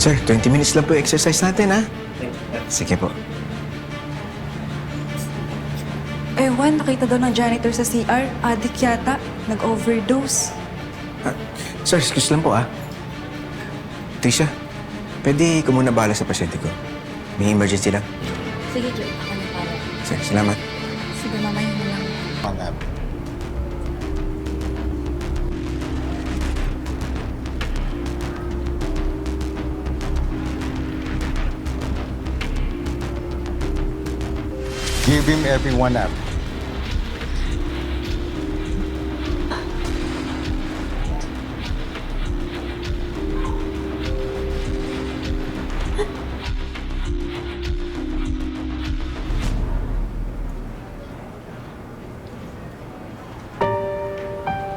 Sir, 20 minutes lang po yung exercise natin, ha? Sige po. Ewan, nakita daw ng janitor sa CR. Addict yata. Nag-overdose. Sir, excuse lang po, ha? Trisha, pwede ko muna bahala sa pasyente ko. May emergency lang. Sige, Joy. Ako na para. Sir, salamat. Sige, mamaya na lang. Pangab. Give him every 1 app.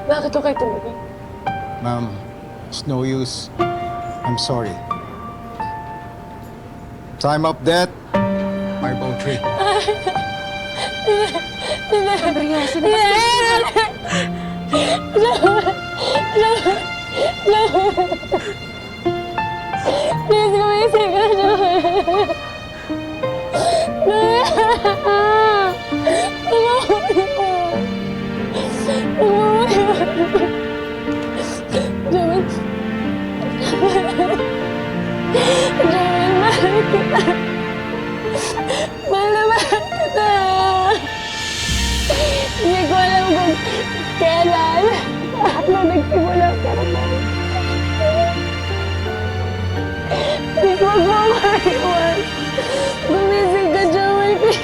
Bakit ko kayo tumulong? Ma'am, it's no use. I'm sorry. Time of death, Marble Tree. Andrea, sino Please, gumising ka, Joel. Joel, mahal kita. Mahal na mahal kita. Hindi ko alam kung kailan ako nagsimula para mahal. Please, wag mo ako iwan. Gumising ka, Joel, please.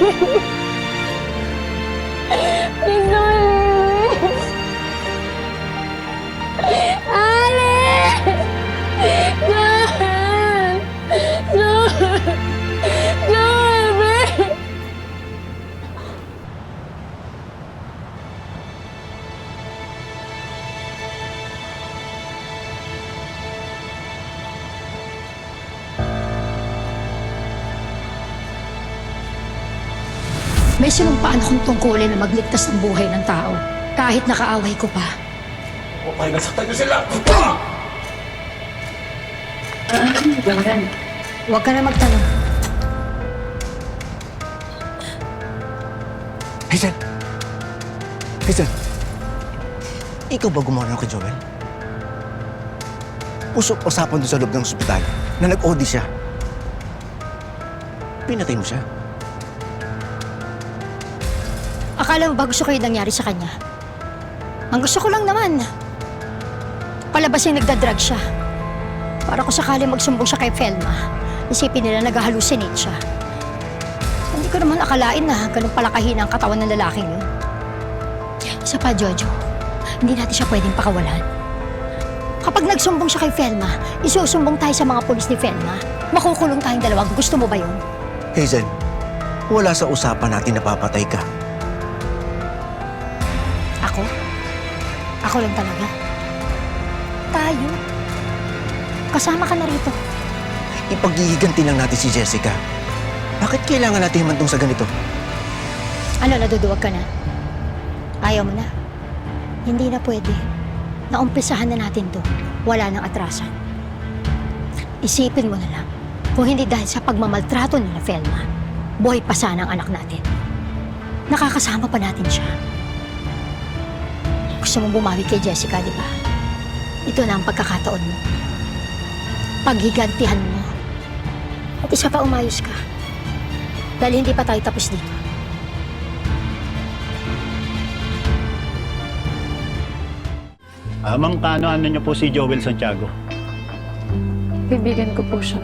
Please, don't leave me. Alice! Joel! Joel! Joel, please! May sinumpaan akong tungkulin na magligtas ng buhay ng tao. Kahit nakaaway ko pa. Okay, nasaktan niyo sila! Huwag ka na magtanong. Hazel! Hazel! Ikaw ba gumawa kay Joel? Usap-usapan doon sa loob ng ospital na nag-OD siya. Pinatay mo siya. Akala mo ba gusto ko yung nangyari sa kanya? Ang gusto ko lang naman, palabasin nagdadrag siya. Para kung sakaling magsumbong siya kay Felma, isipin nila nag-hallucinate siya. Hindi ko naman akalain na ganun pala kahina ang katawan ng lalaking yun. Isa pa, Jojo, hindi natin siya pwedeng pakawalan. Kapag nagsumbong siya kay Felma, isusumbong tayo sa mga pulis ni Felma. Makukulong tayong dalawa. Gusto mo ba yun? Hazel, wala sa usapan natin na papatay ka. Ako? Ako lang talaga. Tayo. Kasama ka na rito. Ipaghihiganti lang natin si Jessica. Bakit kailangan natin himantong sa ganito? Ano, naduduwag ka na? Ayaw mo na? Hindi na pwede. Naumpisahan na natin to. Wala nang atrasan. Isipin mo na lang, kung hindi dahil sa pagmamaltrato ni Felma, buhay pa sana ang anak natin. Nakakasama pa natin siya. Gusto mong bumawi kay Jessica, di ba? Ito na ang pagkakataon mo. Paghigantihan mo. At isa pa, umayos ka. Dahil hindi pa tayo tapos dito. Ma'am, kaano-ano niyo po si Joel Santiago? Bibigan ko po siya.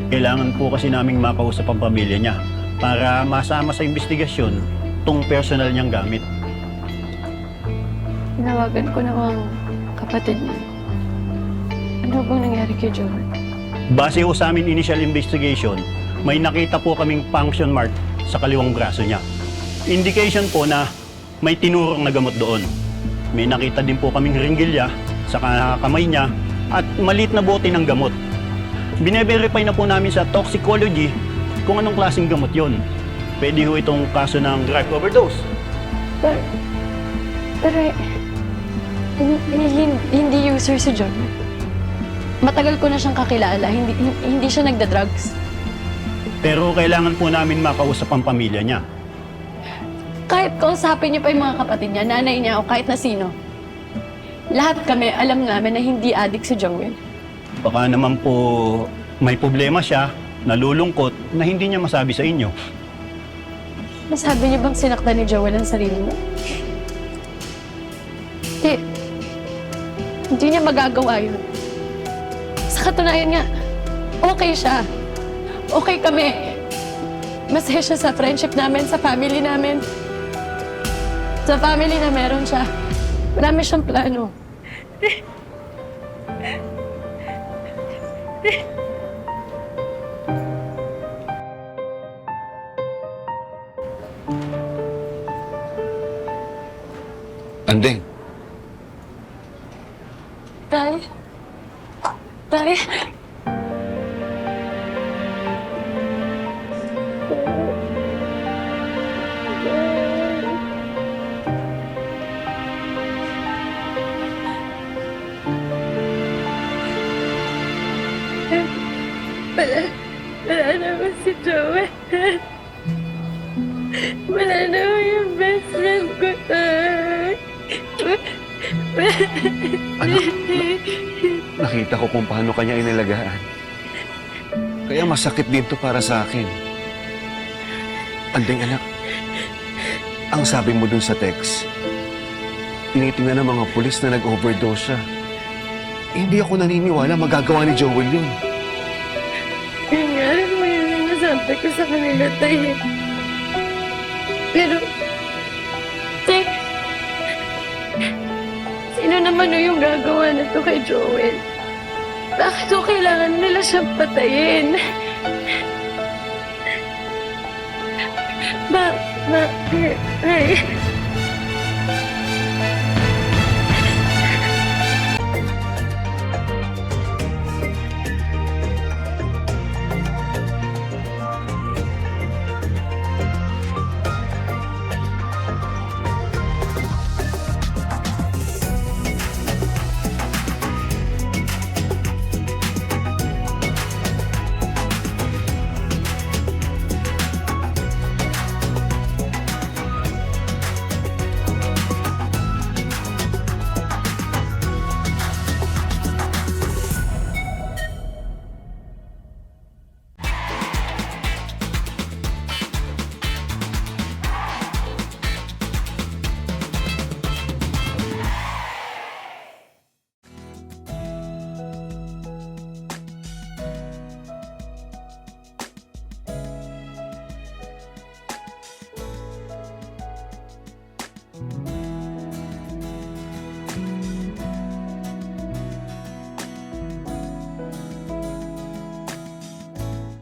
Kailangan po kasi naming makausap ang pamilya niya para masama sa investigasyon tong personal niyang gamit. Tinawagan ko na ang kapatid niya. Ano bang nangyari kay Joel? Base ho sa amin initial investigation, may nakita po kaming function mark sa kaliwang braso niya. Indication po na may tinurong na gamot doon. May nakita din po kaming ringgilya sa kamay niya at maliit na bote ng gamot. Bine-verify na po namin sa toxicology kung anong klaseng gamot yon. Pwede ho itong kaso ng drug overdose. Pero hindi user si Joel. Matagal ko na siyang kakilala. Hindi siya nagda-drugs. Pero kailangan po namin makausap ang pamilya niya. Kahit kausapin niyo pa yung mga kapatid niya, nanay niya o kahit na sino. Lahat kami alam namin na hindi addict si Joel. Baka naman po may problema siya, nalulungkot, na hindi niya masabi sa inyo. Masabi niyo bang sinaktan ni Joel ang sarili niya? Hindi niya magagawa yun. Sa katunayan nga, okay siya. Okay kami. Masaya siya sa friendship namin, sa family namin. Sa family na meron siya. Marami siyang plano. Andeng, Tay. Tay. Wala naman si Joel. Wala naman yung best friend ko, Tay. Nakita ko kung paano kanya inalagaan. Kaya masakit din to para sa akin. Andeng anak, ang sabi mo dun sa text, tinitingnan ng mga pulis na nag-overdose siya. Hindi ako naniniwala magagawa ni Joel yun. Yun nga rin mo yun yung nasabi ko sa kanila, Tay. Pero, Tay, sino naman yung gagawa na to kay Joel? Bakit ko kailangan nila siyang patayin? Ay,